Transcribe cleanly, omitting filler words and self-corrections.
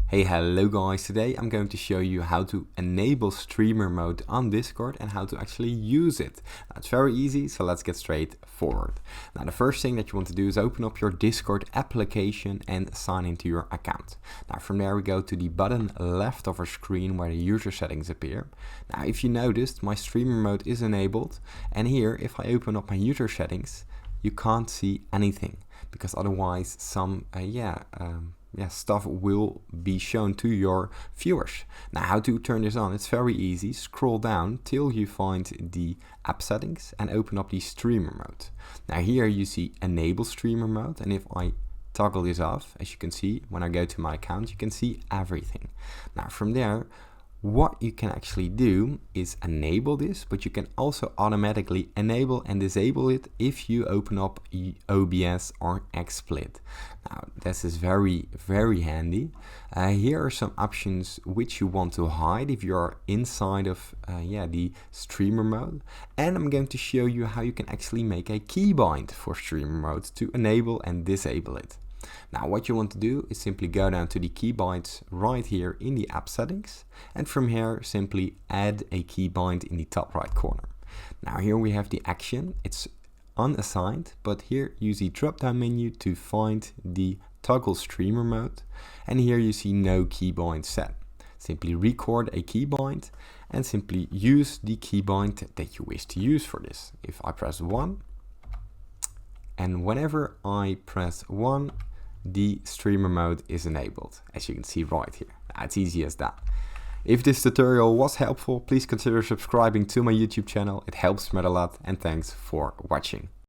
Hey, hello guys, today I'm going to show you how to enable streamer mode on Discord and how to actually use it. Now, it's very easy, so let's get straight forward. Now the first thing that you want to do is open up your Discord application and sign into your account. Now from there we go to the button left of our screen where the user settings appear. Now if you noticed, my streamer mode is enabled, and here if I open up my user settings, you can't see anything because otherwise some stuff will be shown to your viewers. Now how to turn this on? It's very easy. Scroll down till you find the app settings and open up the streamer mode. Now here you see enable streamer mode, and if I toggle this off, as you can see when I go to my account, you can see everything. Now from there, what you can actually do is enable this, but you can also automatically enable and disable it if you open up OBS or XSplit. Now this is very handy. Here are some options which you want to hide if you're inside of the streamer mode, and I'm going to show you how you can actually make a keybind for streamer mode to enable and disable it. Now what you want to do is simply go down to the keybinds right here in the app settings, and from here simply add a keybind in the top right corner. Now here we have the action. It's unassigned, but here use the drop down menu to find the toggle streamer mode, and here you see no keybind set. Simply record a keybind and simply use the keybind that you wish to use for this. If I press 1, and whenever I press 1, the streamer mode is enabled, as you can see right here. It's easy as that. If this tutorial was helpful, please consider subscribing to my YouTube channel. It helps me a lot, and thanks for watching.